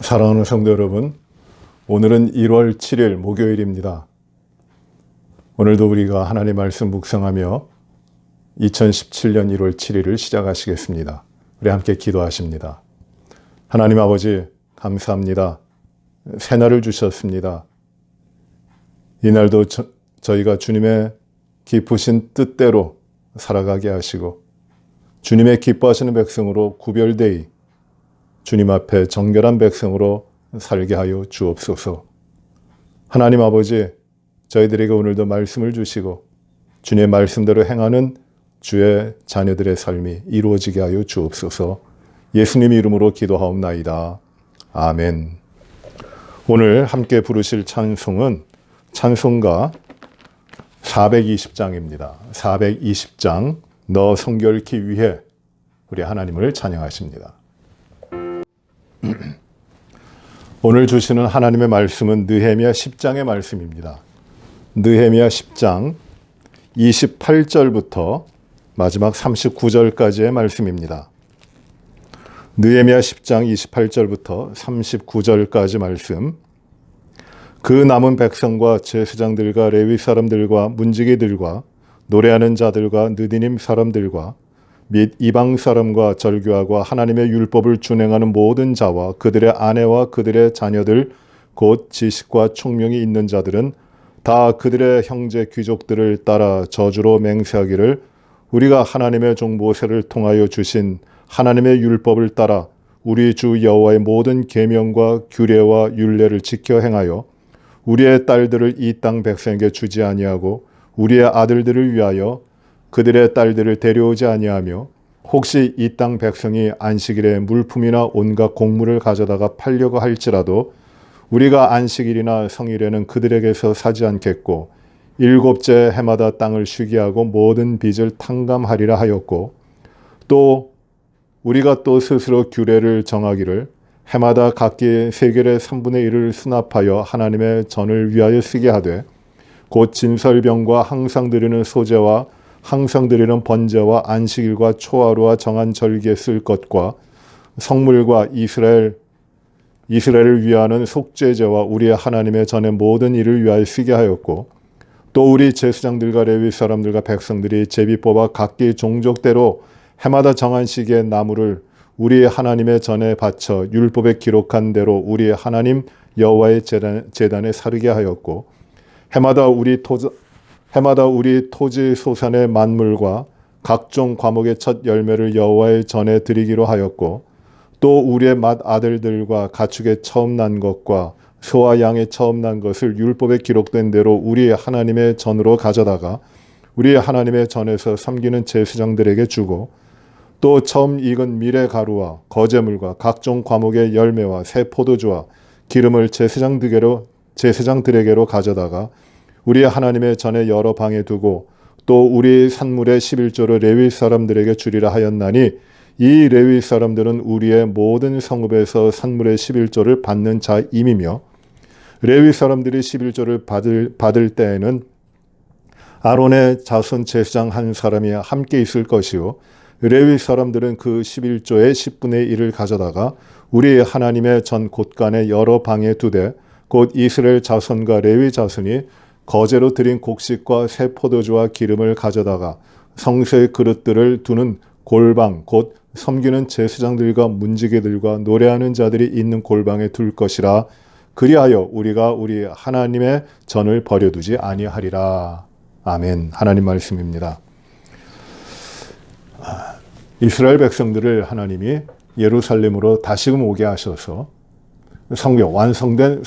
사랑하는 성도 여러분, 오늘은 1월 7일 목요일입니다. 오늘도 우리가 하나님의 말씀 묵상하며 2017년 1월 7일을 시작하시겠습니다. 우리 함께 기도하십니다. 하나님 아버지 감사합니다. 새날을 주셨습니다. 이날도 저희가 주님의 기쁘신 뜻대로 살아가게 하시고 주님의 기뻐하시는 백성으로 구별되이 주님 앞에 정결한 백성으로 살게 하여 주옵소서. 하나님 아버지, 저희들에게 오늘도 말씀을 주시고 주님의 말씀대로 행하는 주의 자녀들의 삶이 이루어지게 하여 주옵소서. 예수님 이름으로 기도하옵나이다. 아멘. 오늘 함께 부르실 찬송은 찬송가 420장입니다. 420장 너 성결케 위해 우리 하나님을 찬양하십니다. 오늘 주시는 하나님의 말씀은 느헤미야 10장의 말씀입니다. 느헤미야 10장 28절부터 마지막 39절까지의 말씀입니다. 느헤미야 10장 28절부터 39절까지 말씀. 그 남은 백성과 제사장들과 레위 사람들과 문지기들과 노래하는 자들과 느디님 사람들과 및 이방 사람과 절교하고 하나님의 율법을 준행하는 모든 자와 그들의 아내와 그들의 자녀들 곧 지식과 총명이 있는 자들은 다 그들의 형제 귀족들을 따라 저주로 맹세하기를 우리가 하나님의 종 모세를 통하여 주신 하나님의 율법을 따라 우리 주 여호와의 모든 계명과 규례와 율례를 지켜 행하여 우리의 딸들을 이 땅 백성에게 주지 아니하고 우리의 아들들을 위하여 그들의 딸들을 데려오지 아니하며 혹시 이 땅 백성이 안식일에 물품이나 온갖 곡물을 가져다가 팔려고 할지라도 우리가 안식일이나 성일에는 그들에게서 사지 않겠고 일곱째 해마다 땅을 쉬게 하고 모든 빚을 탕감하리라 하였고 또 우리가 또 스스로 규례를 정하기를 해마다 각기 세겔의 3분의 1을 수납하여 하나님의 전을 위하여 쓰게 하되 곧 진설병과 항상 드리는 소제와 항상 드리는 번제와 안식일과 초하루와 정한 절기에 쓸 것과 성물과 이스라엘을 위하는 속죄제와 우리의 하나님의 전의 모든 일을 위하여 쓰게 하였고 또 우리 제사장들과 레위 사람들과 백성들이 제비 뽑아 각기 종족대로 해마다 정한 시기에 나무를 우리 하나님의 전에 바쳐 율법에 기록한 대로 우리 하나님 여호와의 제단에 사르게 하였고 해마다 우리 토지 소산의 만물과 각종 과목의 첫 열매를 여호와의 전에 드리기로 하였고 또 우리의 맏 아들들과 가축의 처음 난 것과 소와 양의 처음 난 것을 율법에 기록된 대로 우리 하나님의 전으로 가져다가 우리 하나님의 전에서 섬기는 제사장들에게 주고 또 처음 익은 밀의 가루와 거제물과 각종 과목의 열매와 새 포도주와 기름을 제사장들에게로 가져다가 우리 하나님의 전에 여러 방에 두고 또 우리 산물의 11조를 레위 사람들에게 주리라 하였나니 이 레위 사람들은 우리의 모든 성읍에서 산물의 11조를 받는 자임이며 레위 사람들이 11조를 받을 때에는 아론의 자손 제사장 한 사람이 함께 있을 것이요 레위 사람들은 그 11조의 10분의 1을 가져다가 우리 하나님의 전 곳간에 여러 방에 두되 곧 이스라엘 자손과 레위 자손이 거제로 드린 곡식과 새 포도주와 기름을 가져다가 성소의 그릇들을 두는 골방 곧 섬기는 제사장들과 문지기들과 노래하는 자들이 있는 골방에 둘 것이라. 그리하여 우리가 우리 하나님의 전을 버려두지 아니하리라. 아멘. 하나님 말씀입니다. 이스라엘 백성들을 하나님이 예루살렘으로 다시금 오게 하셔서 완성된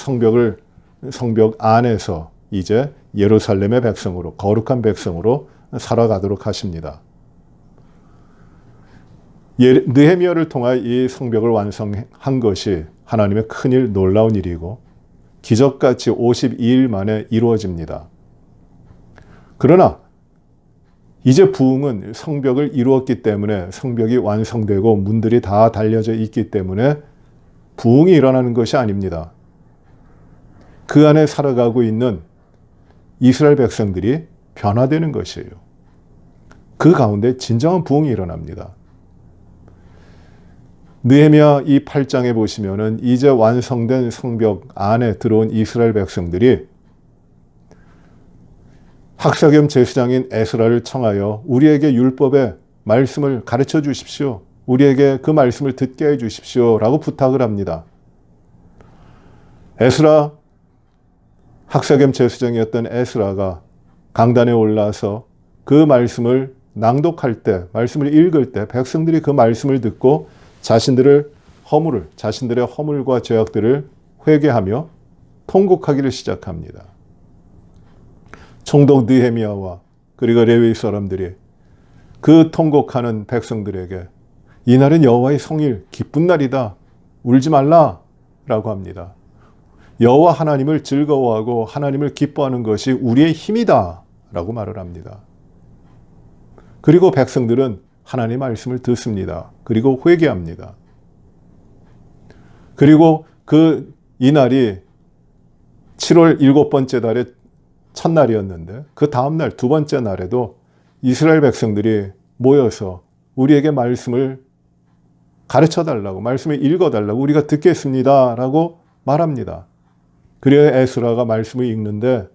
성벽 안에서 이제 예루살렘의 백성으로 거룩한 백성으로 살아가도록 하십니다. 느헤미야를 통하여 이 성벽을 완성한 것이 하나님의 큰일 놀라운 일이고 기적같이 52일 만에 이루어집니다. 그러나 이제 부흥은 성벽을 이루었기 때문에 성벽이 완성되고 문들이 다 달려져 있기 때문에 부흥이 일어나는 것이 아닙니다. 그 안에 살아가고 있는 이스라엘 백성들이 변화되는 것이에요. 그 가운데 진정한 부흥이 일어납니다. 느헤미야 이 8장에 보시면은 이제 완성된 성벽 안에 들어온 이스라엘 백성들이 학사겸 제사장인 에스라를 청하여 우리에게 율법의 말씀을 가르쳐 주십시오. 우리에게 그 말씀을 듣게 해 주십시오. 라고 부탁을 합니다. 에스라, 학사겸 제사장이었던 에스라가 강단에 올라서 그 말씀을 낭독할 때, 말씀을 읽을 때 백성들이 그 말씀을 듣고 자신들의 허물과 죄악들을 회개하며 통곡하기를 시작합니다. 총독 느헤미야와 그리고 레위 사람들이 그 통곡하는 백성들에게 이날은 여호와의 성일, 기쁜 날이다. 울지 말라 라고 합니다. 여호와 하나님을 즐거워하고 하나님을 기뻐하는 것이 우리의 힘이다 라고 말을 합니다. 그리고 백성들은 하나님의 말씀을 듣습니다. 그리고 회개합니다. 그리고 이날이 7월 7번째 달의 첫날이었는데 그 다음날 두 번째 날에도 이스라엘 백성들이 모여서 우리에게 말씀을 가르쳐달라고, 말씀을 읽어달라고 우리가 듣겠습니다 라고 말합니다. 그래야 에스라가 말씀을 읽는데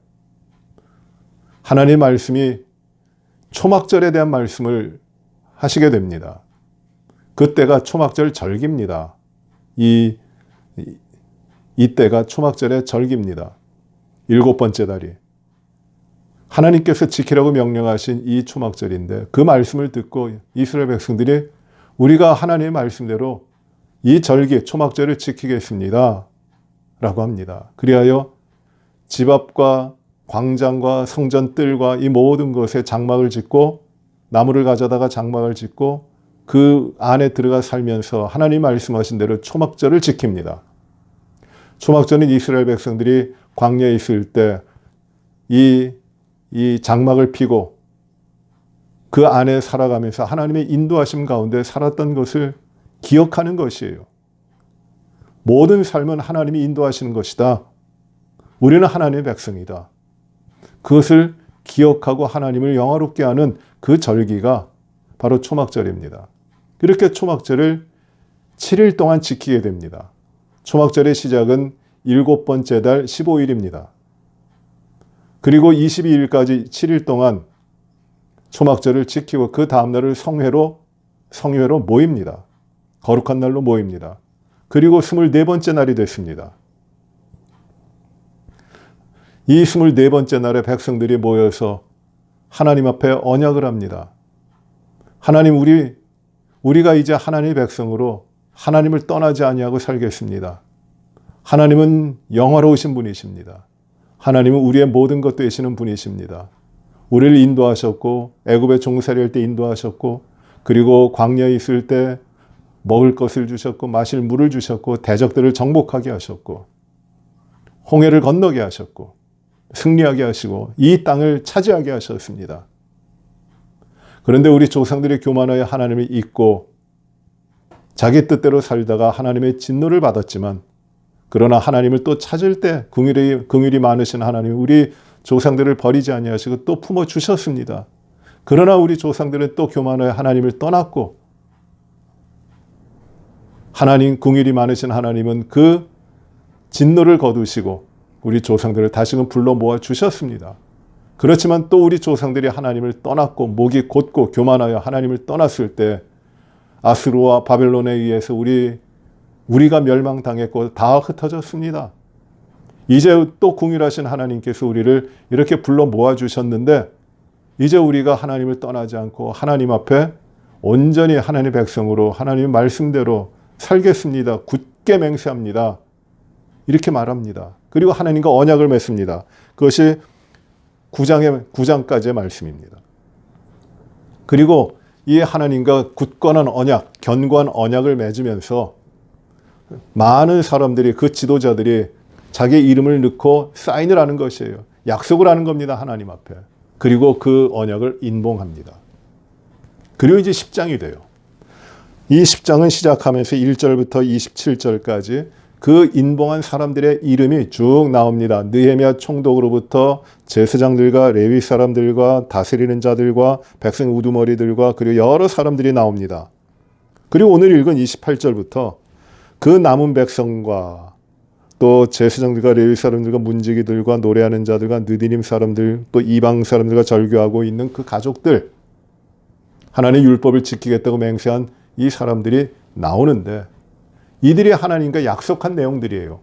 하나님의 말씀이 초막절에 대한 말씀을 하시게 됩니다. 그때가 초막절 절기입니다. 이때가 초막절의 절기입니다. 7번째 달이. 하나님께서 지키라고 명령하신 이 초막절인데 그 말씀을 듣고 이스라엘 백성들이 우리가 하나님의 말씀대로 이 절기, 초막절을 지키겠습니다. 라고 합니다. 그리하여 집 앞과 광장과 성전 뜰과 이 모든 것에 장막을 짓고 나무를 가져다가 장막을 짓고 그 안에 들어가 살면서 하나님 말씀하신 대로 초막절을 지킵니다. 초막절은 이스라엘 백성들이 광야에 있을 때 이 장막을 피고 그 안에 살아가면서 하나님의 인도하심 가운데 살았던 것을 기억하는 것이에요. 모든 삶은 하나님이 인도하시는 것이다. 우리는 하나님의 백성이다. 그것을 기억하고 하나님을 영화롭게 하는 그 절기가 바로 초막절입니다. 이렇게 초막절을 7일 동안 지키게 됩니다. 초막절의 시작은 7번째 달 15일입니다. 그리고 22일까지 7일 동안 초막절을 지키고 그 다음날을 성회로 모입니다. 거룩한 날로 모입니다. 그리고 24번째 날이 됐습니다. 이 24번째 날에 백성들이 모여서 하나님 앞에 언약을 합니다. 하나님, 우리가 이제 하나님의 백성으로 하나님을 떠나지 아니하고 살겠습니다. 하나님은 영화로우신 분이십니다. 하나님은 우리의 모든 것 되시는 분이십니다. 우리를 인도하셨고 애굽에 종살이할 때 인도하셨고 그리고 광야에 있을 때 먹을 것을 주셨고 마실 물을 주셨고 대적들을 정복하게 하셨고 홍해를 건너게 하셨고 승리하게 하시고 이 땅을 차지하게 하셨습니다. 그런데 우리 조상들이 교만하여 하나님을 잊고 자기 뜻대로 살다가 하나님의 진노를 받았지만 그러나 하나님을 또 찾을 때 긍휼이 많으신 하나님이 우리 조상들을 버리지 아니하시고 또 품어주셨습니다. 그러나 우리 조상들은 또 교만하여 하나님을 떠났고 하나님, 긍휼이 많으신 하나님은 그 진노를 거두시고 우리 조상들을 다시금 불러 모아 주셨습니다. 그렇지만 또 우리 조상들이 하나님을 떠났고 목이 곧고 교만하여 하나님을 떠났을 때 아수르와 바벨론에 의해서 우리가 멸망당했고 다 흩어졌습니다. 이제 또 긍휼하신 하나님께서 우리를 이렇게 불러 모아 주셨는데 이제 우리가 하나님을 떠나지 않고 하나님 앞에 온전히 하나님의 백성으로 하나님의 말씀대로 살겠습니다. 굳게 맹세합니다. 이렇게 말합니다. 그리고 하나님과 언약을 맺습니다. 그것이 9장까지의 말씀입니다. 그리고 이 하나님과 굳건한 언약, 견고한 언약을 맺으면서 많은 사람들이, 그 지도자들이 자기의 이름을 넣고 사인을 하는 것이에요. 약속을 하는 겁니다. 하나님 앞에. 그리고 그 언약을 인봉합니다. 그리고 이제 10장이 돼요. 이 10장은 시작하면서 1절부터 27절까지 그 인봉한 사람들의 이름이 쭉 나옵니다. 느헤미야 총독으로부터 제사장들과 레위 사람들과 다스리는 자들과 백성 우두머리들과 그리고 여러 사람들이 나옵니다. 그리고 오늘 읽은 28절부터 그 남은 백성과 또 제사장들과 레위 사람들과 문지기들과 노래하는 자들과 느디님 사람들 또 이방 사람들과 절교하고 있는 그 가족들, 하나님의 율법을 지키겠다고 맹세한 이 사람들이 나오는데, 이들이 하나님과 약속한 내용들이에요.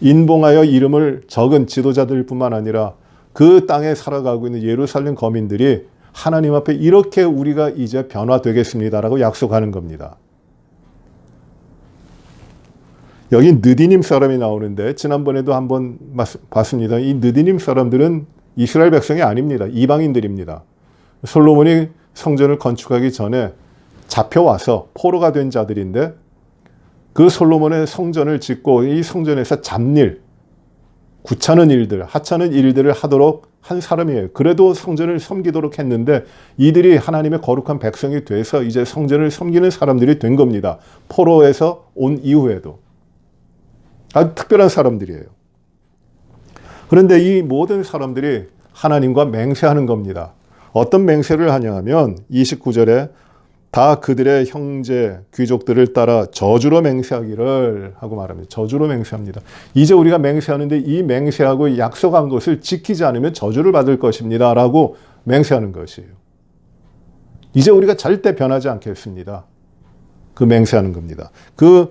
인봉하여 이름을 적은 지도자들 뿐만 아니라 그 땅에 살아가고 있는 예루살렘 거민들이 하나님 앞에 이렇게 우리가 이제 변화되겠습니다라고 약속하는 겁니다. 여기 느디님 사람이 나오는데 지난번에도 한번 봤습니다. 이 느디님 사람들은 이스라엘 백성이 아닙니다. 이방인들입니다. 솔로몬이 성전을 건축하기 전에 잡혀와서 포로가 된 자들인데, 그 솔로몬의 성전을 짓고 이 성전에서 잡일, 구차는 일들, 하찮은 일들을 하도록 한 사람이에요. 그래도 성전을 섬기도록 했는데 이들이 하나님의 거룩한 백성이 돼서 이제 성전을 섬기는 사람들이 된 겁니다. 포로에서 온 이후에도. 아주 특별한 사람들이에요. 그런데 이 모든 사람들이 하나님과 맹세하는 겁니다. 어떤 맹세를 하냐 하면 29절에 다 그들의 형제 귀족들을 따라 저주로 맹세하기를 하고 말합니다. 저주로 맹세합니다. 이제 우리가 맹세하는데 이 맹세하고 약속한 것을 지키지 않으면 저주를 받을 것입니다 라고 맹세하는 것이에요. 이제 우리가 절대 변하지 않겠습니다. 그 맹세하는 겁니다. 그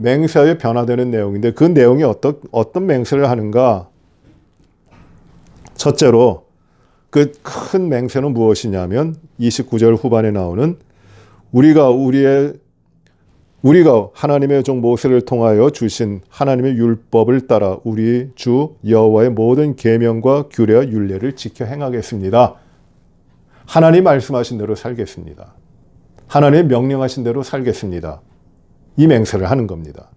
맹세하여 변화되는 내용인데, 그 내용이 어떤 맹세를 하는가? 첫째로 그 큰 맹세는 무엇이냐면 29절 후반에 나오는 우리가 하나님의 종 모세를 통하여 주신 하나님의 율법을 따라 우리 주 여호와의 모든 계명과 규례와 율례를 지켜 행하겠습니다. 하나님 말씀하신 대로 살겠습니다. 하나님 명령하신 대로 살겠습니다. 이 맹세를 하는 겁니다.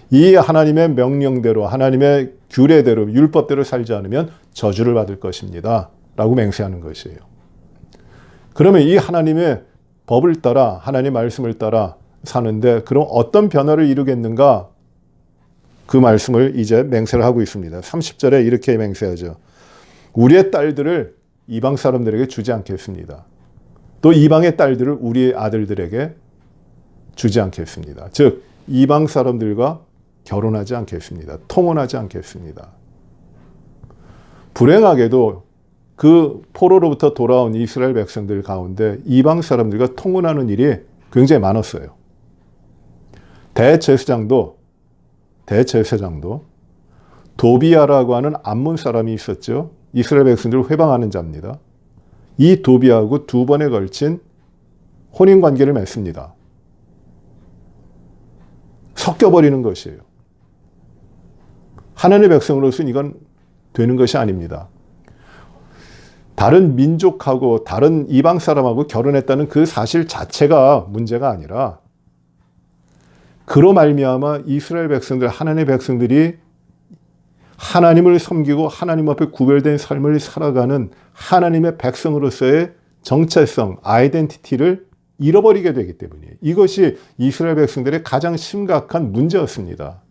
이 하나님의 명령대로, 하나님의 규례대로, 율법대로 살지 않으면 저주를 받을 것입니다 라고 맹세하는 것이에요. 그러면 이 하나님의 법을 따라, 하나님의 말씀을 따라 사는데 그럼 어떤 변화를 이루겠는가? 그 말씀을 이제 맹세를 하고 있습니다. 30절에 이렇게 맹세하죠. 우리의 딸들을 이방 사람들에게 주지 않겠습니다. 또 이방의 딸들을 우리의 아들들에게 주지 않겠습니다. 즉 이방 사람들과 결혼하지 않겠습니다. 통혼하지 않겠습니다. 불행하게도 그 포로로부터 돌아온 이스라엘 백성들 가운데 이방 사람들과 통혼하는 일이 굉장히 많았어요. 대제사장도 도비아라고 하는 암몬 사람이 있었죠. 이스라엘 백성들을 회방하는 자입니다. 이 도비아하고 두 번에 걸친 혼인관계를 맺습니다. 섞여버리는 것이에요. 하나님의 백성으로서는 이건 되는 것이 아닙니다. 다른 민족하고 다른 이방 사람하고 결혼했다는 그 사실 자체가 문제가 아니라, 그로 말미암아 이스라엘 백성들, 하나님의 백성들이 하나님을 섬기고 하나님 앞에 구별된 삶을 살아가는 하나님의 백성으로서의 정체성, 아이덴티티를 잃어버리게 되기 때문이에요. 이것이 이스라엘 백성들의 가장 심각한 문제였습니다.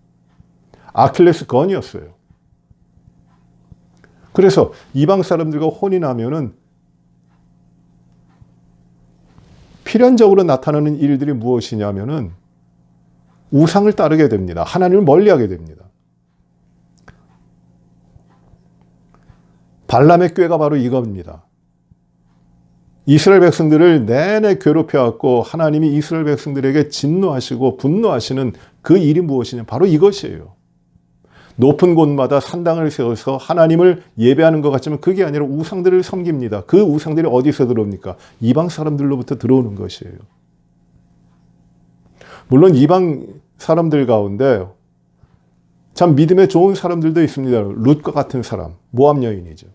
아킬레스 건이었어요. 그래서 이방 사람들과 혼인하면은 필연적으로 나타나는 일들이 무엇이냐면은 우상을 따르게 됩니다. 하나님을 멀리하게 됩니다. 발람의 꾀가 바로 이겁니다. 이스라엘 백성들을 내내 괴롭혀왔고 하나님이 이스라엘 백성들에게 진노하시고 분노하시는 그 일이 무엇이냐? 바로 이것이에요. 높은 곳마다 산당을 세워서 하나님을 예배하는 것 같지만 그게 아니라 우상들을 섬깁니다. 그 우상들이 어디서 들어옵니까? 이방 사람들로부터 들어오는 것이에요. 물론 이방 사람들 가운데 참 믿음에 좋은 사람들도 있습니다. 룻과 같은 사람, 모압 여인이죠.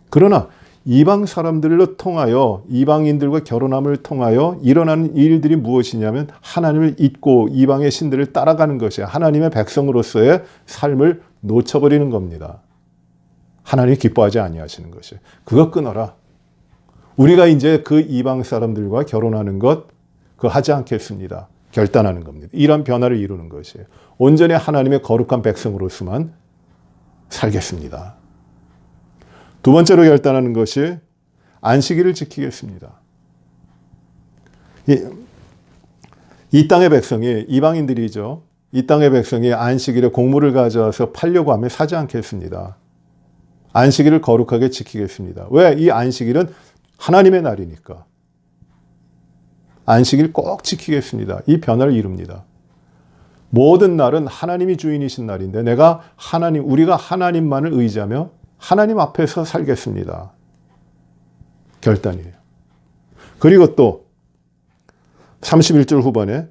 그러나 이방 사람들로 통하여, 이방인들과 결혼함을 통하여 일어나는 일들이 무엇이냐면 하나님을 잊고 이방의 신들을 따라가는 것이에요. 하나님의 백성으로서의 삶을 놓쳐버리는 겁니다. 하나님이 기뻐하지 아니하시는 것이에요. 그거 끊어라. 우리가 이제 그 이방 사람들과 결혼하는 것 그거 하지 않겠습니다. 결단하는 겁니다. 이런 변화를 이루는 것이에요. 온전히 하나님의 거룩한 백성으로서만 살겠습니다. 두 번째로 결단하는 것이 안식일을 지키겠습니다. 이 땅의 백성이, 이방인들이죠. 이 땅의 백성이 안식일에 곡물을 가져와서 팔려고 하면 사지 않겠습니다. 안식일을 거룩하게 지키겠습니다. 왜? 이 안식일은 하나님의 날이니까. 안식일 꼭 지키겠습니다. 이 변화를 이룹니다. 모든 날은 하나님이 주인이신 날인데 우리가 하나님만을 의지하며 하나님 앞에서 살겠습니다. 결단이에요. 그리고 또 31절 후반에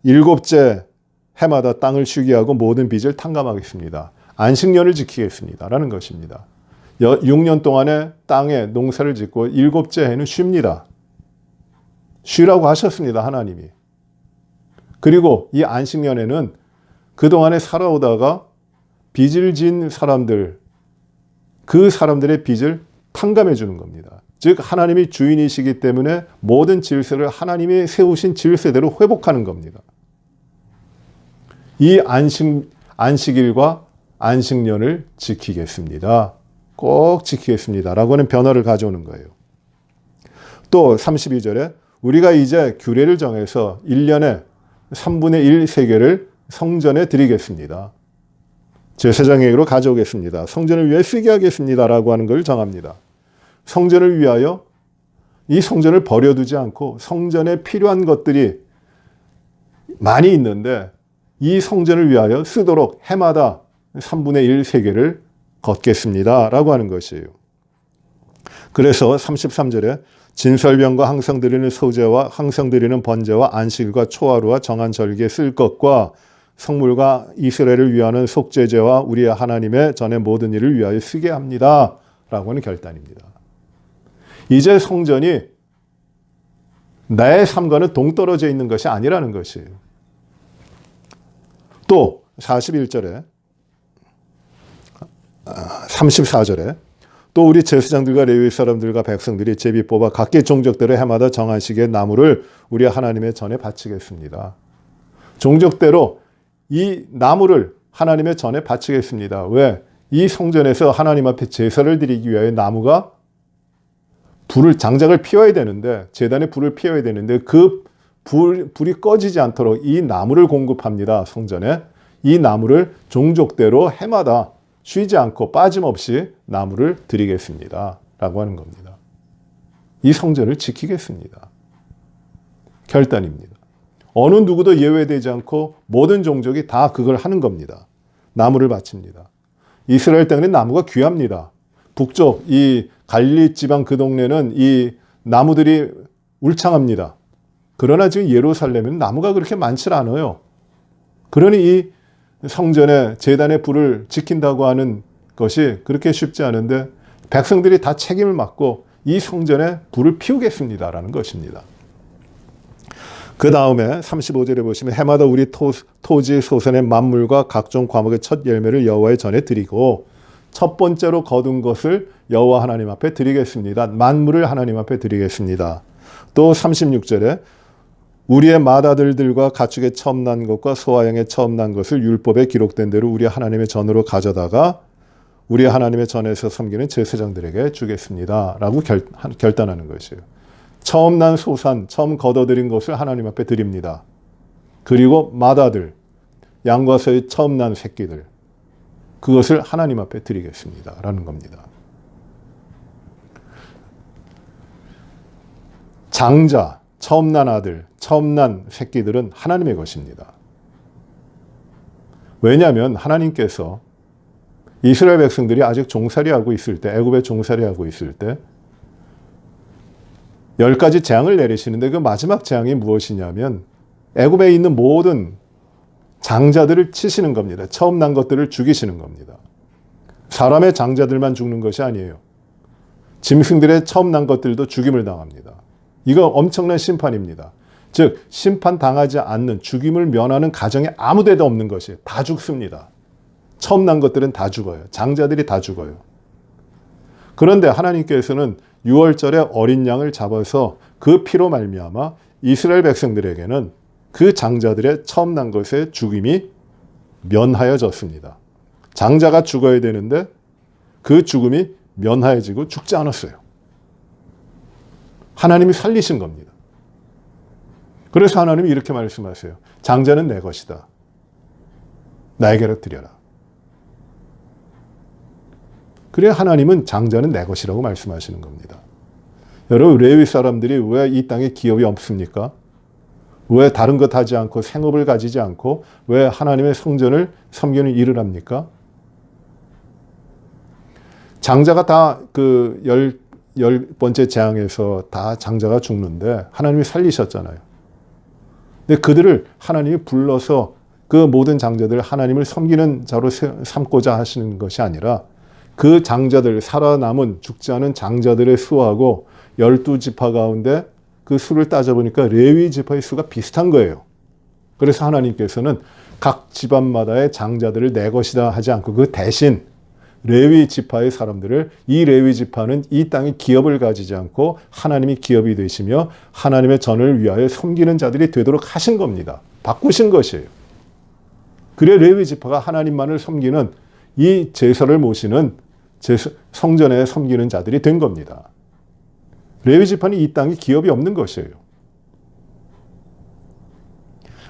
일곱째 해마다 땅을 쉬게 하고 모든 빚을 탕감하겠습니다. 안식년을 지키겠습니다. 라는 것입니다. 6년 동안에 땅에 농사를 짓고 일곱째 해는 쉽니다. 쉬라고 하셨습니다. 하나님이. 그리고 이 안식년에는 그동안에 살아오다가 빚을 진 사람들, 그 사람들의 빚을 탕감해 주는 겁니다. 즉 하나님이 주인이시기 때문에 모든 질서를 하나님이 세우신 질서대로 회복하는 겁니다. 이 안식일과 안식년을 지키겠습니다. 꼭 지키겠습니다. 라고 하는 변화를 가져오는 거예요. 또 32절에 우리가 이제 규례를 정해서 1년에 3분의 1 세계를 성전에 드리겠습니다. 제사장에게로 가져오겠습니다. 성전을 위해 쓰게 하겠습니다. 라고 하는 걸 정합니다. 성전을 위하여 이 성전을 버려두지 않고 성전에 필요한 것들이 많이 있는데 이 성전을 위하여 쓰도록 해마다 3분의 1 세계를 걷겠습니다. 라고 하는 것이에요. 그래서 33절에 진설병과 항상 드리는 소제와 항상 드리는 번제와 안식일과 초하루와 정한 절기에 쓸 것과 성물과 이스라엘을 위하는 속죄제와 우리의 하나님의 전의 모든 일을 위하여 쓰게 합니다. 라고 하는 결단입니다. 이제 성전이 나의 삶과는 동떨어져 있는 것이 아니라는 것이에요. 또 41절에 34절에 또 우리 제사장들과 레위 사람들과 백성들이 제비 뽑아 각기 종족대로 해마다 정한 시기에 나무를 우리 하나님의 전에 바치겠습니다. 종족대로 이 나무를 하나님의 전에 바치겠습니다. 왜? 이 성전에서 하나님 앞에 제사를 드리기 위하여 나무가 장작을 피워야 되는데, 제단에 불을 피워야 되는데 그 불이 꺼지지 않도록 이 나무를 공급합니다. 성전에. 이 나무를 종족대로 해마다 쉬지 않고 빠짐없이 나무를 드리겠습니다. 라고 하는 겁니다. 이 성전을 지키겠습니다. 결단입니다. 어느 누구도 예외되지 않고 모든 종족이 다 그걸 하는 겁니다. 나무를 바칩니다. 이스라엘 땅에는 나무가 귀합니다. 북쪽 이 갈릴리 지방 그 동네는 이 나무들이 울창합니다. 그러나 지금 예루살렘에는 나무가 그렇게 많지 않아요. 그러니 이 성전에 제단의 불을 지킨다고 하는 것이 그렇게 쉽지 않은데 백성들이 다 책임을 맡고 이 성전에 불을 피우겠습니다라는 것입니다. 그 다음에 35절에 보시면 해마다 우리 토지 소산의 만물과 각종 과목의 첫 열매를 여호와의 전에 드리고 첫 번째로 거둔 것을 여호와 하나님 앞에 드리겠습니다. 만물을 하나님 앞에 드리겠습니다. 또 36절에 우리의 맏아들들과 가축의 처음 난 것과 소아양의 처음 난 것을 율법에 기록된 대로 우리 하나님의 전으로 가져다가 우리 하나님의 전에서 섬기는 제사장들에게 주겠습니다. 라고 결단하는 것이에요. 처음 난 소산, 처음 걷어들인 것을 하나님 앞에 드립니다. 그리고 맏아들, 양과 소의 처음 난 새끼들, 그것을 하나님 앞에 드리겠습니다. 라는 겁니다. 장자, 처음 난 아들, 처음 난 새끼들은 하나님의 것입니다. 왜냐하면 하나님께서 이스라엘 백성들이 아직 종살이하고 있을 때, 애굽에 종살이하고 있을 때 10가지 재앙을 내리시는데 그 마지막 재앙이 무엇이냐면 애굽에 있는 모든 장자들을 치시는 겁니다. 처음 난 것들을 죽이시는 겁니다. 사람의 장자들만 죽는 것이 아니에요. 짐승들의 처음 난 것들도 죽임을 당합니다. 이거 엄청난 심판입니다. 즉 심판당하지 않는, 죽임을 면하는 가정에 아무 데도 없는 것이에요. 다 죽습니다. 처음 난 것들은 다 죽어요. 장자들이 다 죽어요. 그런데 하나님께서는 6월절에 어린 양을 잡아서 그 피로 말미암아 이스라엘 백성들에게는 그 장자들의 처음 난 것의 죽임이 면하여졌습니다. 장자가 죽어야 되는데 그 죽음이 면하여지고 죽지 않았어요. 하나님이 살리신 겁니다. 그래서 하나님이 이렇게 말씀하세요. 장자는 내 것이다. 나에게로 드려라. 그래 하나님은 장자는 내 것이라고 말씀하시는 겁니다. 여러분 레위 사람들이 왜 이 땅에 기업이 없습니까? 왜 다른 것 하지 않고 생업을 가지지 않고 왜 하나님의 성전을 섬기는 일을 합니까? 장자가 다 그 열 번째 재앙에서 다 장자가 죽는데 하나님이 살리셨잖아요. 근데 그들을 하나님이 불러서 그 모든 장자들 하나님을 섬기는 자로 삼고자 하시는 것이 아니라 그 장자들 살아남은 죽지 않은 장자들의 수하고 12지파 가운데 그 수를 따져보니까 레위 지파의 수가 비슷한 거예요. 그래서 하나님께서는 각 집안마다의 장자들을 내 것이다 하지 않고 그 대신 레위 지파의 사람들을 이 레위 지파는 이 땅에 기업을 가지지 않고 하나님이 기업이 되시며 하나님의 전을 위하여 섬기는 자들이 되도록 하신 겁니다. 바꾸신 것이에요. 그래 레위 지파가 하나님만을 섬기는 이 제사를 모시는 성전에 섬기는 자들이 된 겁니다. 레위 지파는 이 땅에 기업이 없는 것이에요.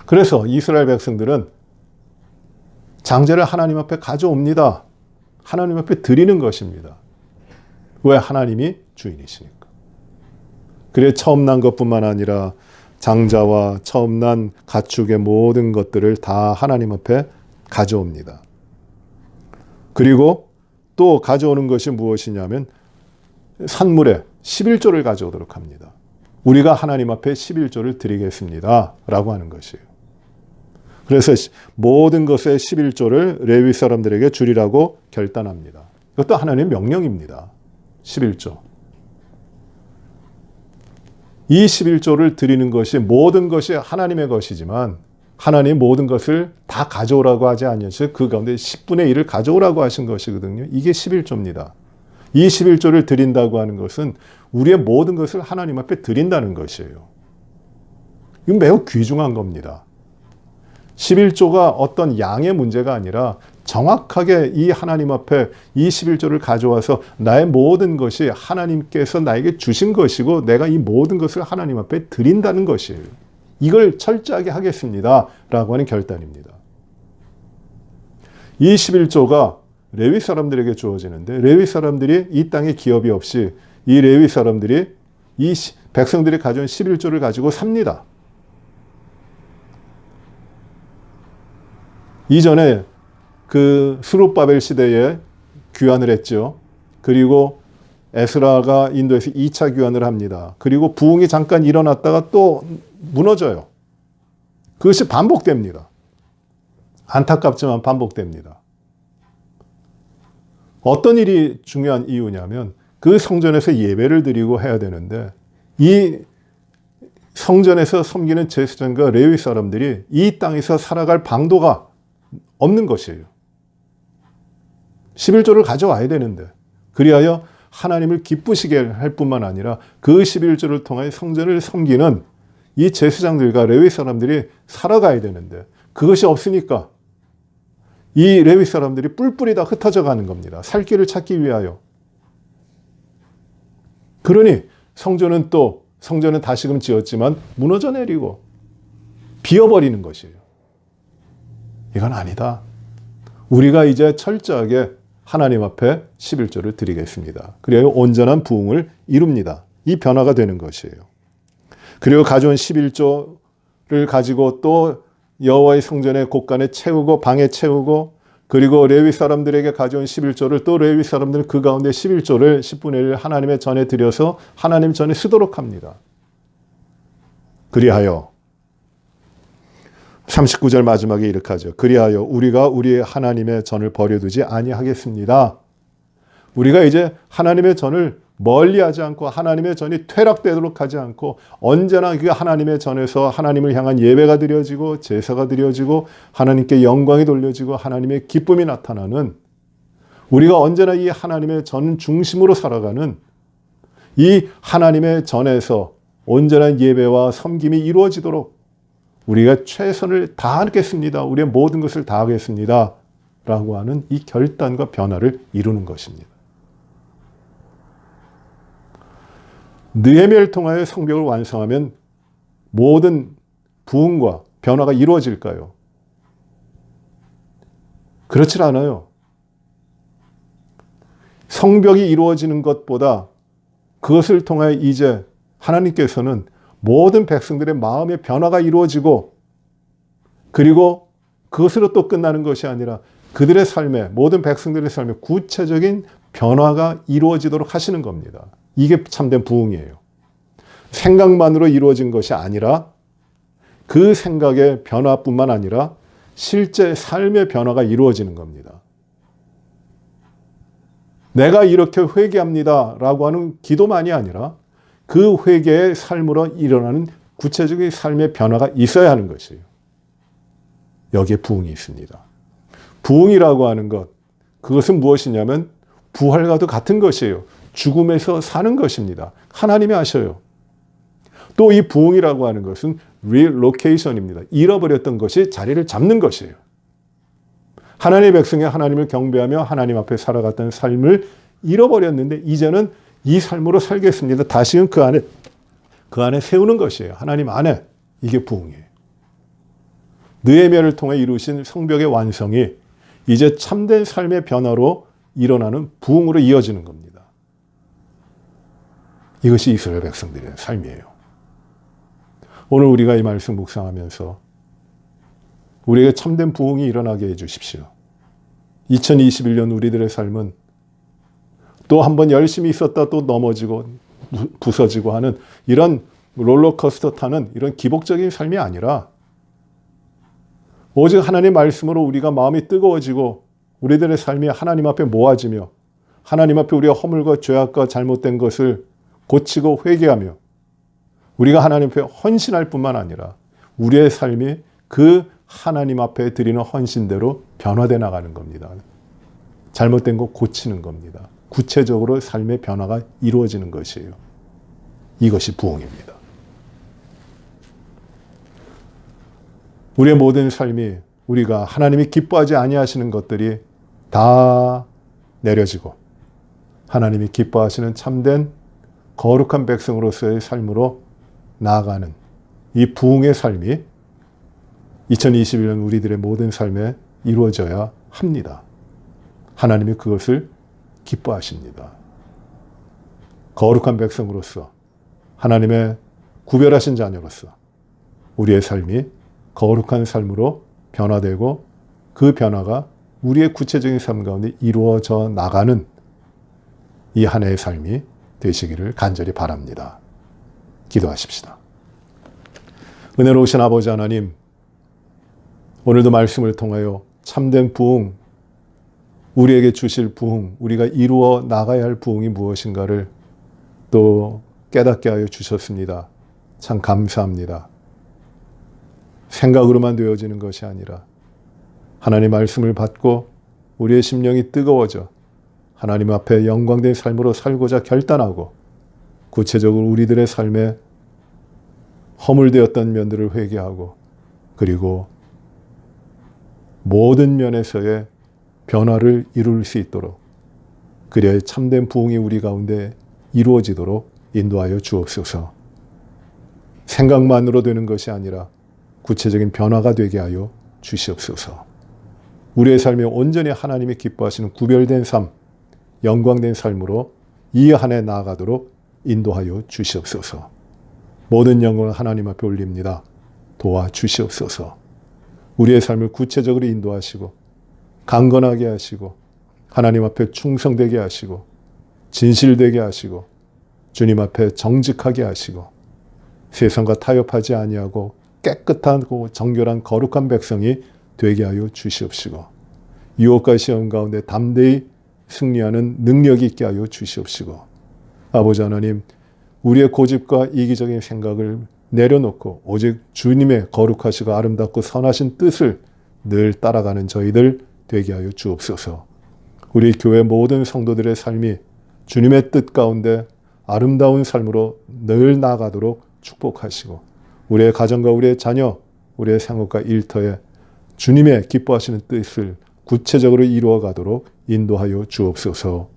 그래서 이스라엘 백성들은 장제를 하나님 앞에 가져옵니다. 하나님 앞에 드리는 것입니다. 왜? 하나님이 주인이시니까. 그래 처음 난 것뿐만 아니라 장자와 처음 난 가축의 모든 것들을 다 하나님 앞에 가져옵니다. 그리고 또 가져오는 것이 무엇이냐면 산물에 11조를 가져오도록 합니다. 우리가 하나님 앞에 11조를 드리겠습니다. 라고 하는 것이에요. 그래서 모든 것의 11조를 레위 사람들에게 주리라고 결단합니다. 이것도 하나님의 명령입니다. 11조. 이 11조를 드리는 것이 모든 것이 하나님의 것이지만 하나님 모든 것을 다 가져오라고 하지 않으셔서 그 가운데 10분의 1을 가져오라고 하신 것이거든요. 이게 11조입니다. 이 11조를 드린다고 하는 것은 우리의 모든 것을 하나님 앞에 드린다는 것이에요. 이건 매우 귀중한 겁니다. 11조가 어떤 양의 문제가 아니라 정확하게 이 하나님 앞에 이 11조를 가져와서 나의 모든 것이 하나님께서 나에게 주신 것이고 내가 이 모든 것을 하나님 앞에 드린다는 것이에요. 이걸 철저하게 하겠습니다. 라고 하는 결단입니다. 이 11조가 레위 사람들에게 주어지는데 레위 사람들이 이 땅에 기업이 없이 이 레위 사람들이 이 백성들이 가져온 11조를 가지고 삽니다. 이전에 그 스룹바벨 시대에 귀환을 했죠. 그리고 에스라가 인도에서 2차 귀환을 합니다. 그리고 부흥이 잠깐 일어났다가 또 무너져요. 그것이 반복됩니다. 안타깝지만 반복됩니다. 어떤 일이 중요한 이유냐면 그 성전에서 예배를 드리고 해야 되는데 이 성전에서 섬기는 제사장과 레위 사람들이 이 땅에서 살아갈 방도가 없는 것이에요. 11조를 가져와야 되는데 그리하여 하나님을 기쁘시게 할 뿐만 아니라 그 11조를 통하여 성전을 섬기는 이 제사장들과 레위 사람들이 살아가야 되는데 그것이 없으니까 이 레위 사람들이 뿔뿔이 다 흩어져 가는 겁니다. 살 길을 찾기 위하여. 그러니 성전은 다시금 지었지만 무너져 내리고 비어버리는 것이에요. 이건 아니다. 우리가 이제 철저하게 하나님 앞에 11조를 드리겠습니다. 그래야 온전한 부흥을 이룹니다. 이 변화가 되는 것이에요. 그리고 가져온 11조를 가지고 또 여호와의 성전의 곳간에 채우고 방에 채우고 그리고 레위 사람들에게 가져온 11조를 또 레위 사람들은 그 가운데 11조를 10분의 1 하나님의 전에 드려서 하나님 전에 쓰도록 합니다. 그리하여 39절 마지막에 이렇게 하죠. 그리하여 우리가 우리 하나님의 전을 버려두지 아니하겠습니다. 우리가 이제 하나님의 전을 멀리하지 않고 하나님의 전이 퇴락되도록 하지 않고 언제나 그 하나님의 전에서 하나님을 향한 예배가 드려지고 제사가 드려지고 하나님께 영광이 돌려지고 하나님의 기쁨이 나타나는 우리가 언제나 이 하나님의 전 중심으로 살아가는 이 하나님의 전에서 온전한 예배와 섬김이 이루어지도록 우리가 최선을 다하겠습니다. 우리의 모든 것을 다하겠습니다. 라고 하는 이 결단과 변화를 이루는 것입니다. 느헤미야를 통하여 성벽을 완성하면 모든 부흥과 변화가 이루어질까요? 그렇지 않아요. 성벽이 이루어지는 것보다 그것을 통하여 이제 하나님께서는 모든 백성들의 마음의 변화가 이루어지고, 그리고 그것으로 또 끝나는 것이 아니라 그들의 삶에, 모든 백성들의 삶에 구체적인 변화가 이루어지도록 하시는 겁니다. 이게 참된 부흥이에요. 생각만으로 이루어진 것이 아니라 그 생각의 변화뿐만 아니라 실제 삶의 변화가 이루어지는 겁니다. 내가 이렇게 회개합니다 라고 하는 기도만이 아니라 그 회개의 삶으로 일어나는 구체적인 삶의 변화가 있어야 하는 것이에요. 여기에 부흥이 있습니다. 부흥이라고 하는 것, 그것은 무엇이냐면 부활과도 같은 것이에요. 죽음에서 사는 것입니다. 하나님이 하셔요. 또 이 부흥이라고 하는 것은 relocation입니다. 잃어버렸던 것이 자리를 잡는 것이에요. 하나님의 백성이 하나님을 경배하며 하나님 앞에 살아갔던 삶을 잃어버렸는데 이제는 이 삶으로 살겠습니다. 다시는 그 안에 세우는 것이에요. 하나님 안에. 이게 부흥이에요. 느헤미야를 통해 이루신 성벽의 완성이 이제 참된 삶의 변화로 일어나는 부흥으로 이어지는 겁니다. 이것이 이스라엘 백성들의 삶이에요. 오늘 우리가 이 말씀 묵상하면서 우리에게 참된 부흥이 일어나게 해주십시오. 2021년 우리들의 삶은 또 한 번 열심히 있었다 또 넘어지고 부서지고 하는 이런 롤러코스터 타는 이런 기복적인 삶이 아니라 오직 하나님의 말씀으로 우리가 마음이 뜨거워지고 우리들의 삶이 하나님 앞에 모아지며 하나님 앞에 우리가 허물과 죄악과 잘못된 것을 고치고 회개하며 우리가 하나님 앞에 헌신할 뿐만 아니라 우리의 삶이 그 하나님 앞에 드리는 헌신대로 변화되어 나가는 겁니다. 잘못된 거 고치는 겁니다. 구체적으로 삶의 변화가 이루어지는 것이에요. 이것이 부흥입니다. 우리의 모든 삶이 우리가 하나님이 기뻐하지 아니하시는 것들이 다 내려지고 하나님이 기뻐하시는 참된 거룩한 백성으로서의 삶으로 나아가는 이 부흥의 삶이 2021년 우리들의 모든 삶에 이루어져야 합니다. 하나님이 그것을 기뻐하십니다. 거룩한 백성으로서 하나님의 구별하신 자녀로서 우리의 삶이 거룩한 삶으로 변화되고 그 변화가 우리의 구체적인 삶 가운데 이루어져 나가는 이 한 해의 삶이 되시기를 간절히 바랍니다. 기도하십시다. 은혜로우신 아버지 하나님, 오늘도 말씀을 통하여 참된 부흥, 우리에게 주실 부흥, 우리가 이루어 나가야 할 부흥이 무엇인가를 또 깨닫게 하여 주셨습니다. 참 감사합니다. 생각으로만 되어지는 것이 아니라 하나님 말씀을 받고 우리의 심령이 뜨거워져 하나님 앞에 영광된 삶으로 살고자 결단하고 구체적으로 우리들의 삶에 허물되었던 면들을 회개하고 그리고 모든 면에서의 변화를 이룰 수 있도록 그리하여 참된 부흥이 우리 가운데 이루어지도록 인도하여 주옵소서. 생각만으로 되는 것이 아니라 구체적인 변화가 되게 하여 주시옵소서. 우리의 삶이 온전히 하나님이 기뻐하시는 구별된 삶, 영광된 삶으로 이 한 해 나아가도록 인도하여 주시옵소서. 모든 영광을 하나님 앞에 올립니다. 도와주시옵소서. 우리의 삶을 구체적으로 인도하시고 강건하게 하시고 하나님 앞에 충성되게 하시고 진실되게 하시고 주님 앞에 정직하게 하시고 세상과 타협하지 아니하고 깨끗하고 정결한 거룩한 백성이 되게 하여 주시옵시고 유혹과 시험 가운데 담대히 승리하는 능력이 있게 하여 주시옵시고 아버지 하나님, 우리의 고집과 이기적인 생각을 내려놓고 오직 주님의 거룩하시고 아름답고 선하신 뜻을 늘 따라가는 저희들 되게 하여 주옵소서. 우리 교회 모든 성도들의 삶이 주님의 뜻 가운데 아름다운 삶으로 늘 나아가도록 축복하시고 우리의 가정과 우리의 자녀, 우리의 생업과 일터에 주님의 기뻐하시는 뜻을 구체적으로 이루어가도록 인도하여 주옵소서.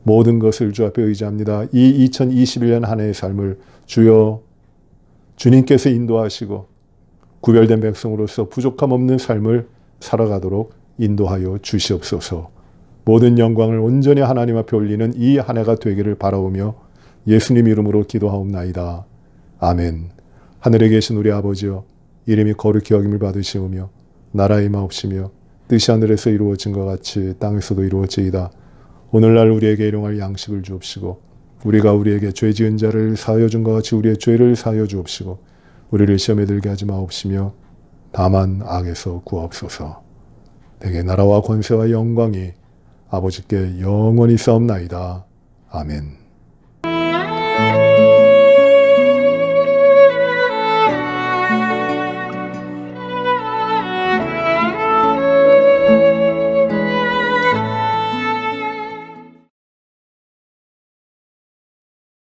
모든 것을 주 앞에 의지합니다. 이 2021년 한 해의 삶을 주여 주님께서 인도하시고 구별된 백성으로서 부족함 없는 삶을 살아가도록 인도하여 주시옵소서. 모든 영광을 온전히 하나님 앞에 올리는 이 한 해가 되기를 바라오며 예수님 이름으로 기도하옵나이다. 아멘. 하늘에 계신 우리 아버지여, 이름이 거룩히 여김을 받으시오며 나라의 마옵시며 뜻이 하늘에서 이루어진 것 같이 땅에서도 이루어지이다. 오늘날 우리에게 일용할 양식을 주옵시고 우리가 우리에게 죄 지은 자를 사하여 준 것 같이 우리의 죄를 사하여 주옵시고 우리를 시험에 들게 하지 마옵시며 다만 악에서 구하옵소서. 내게 나라와 권세와 영광이 아버지께 영원히 싸움나이다. 아멘.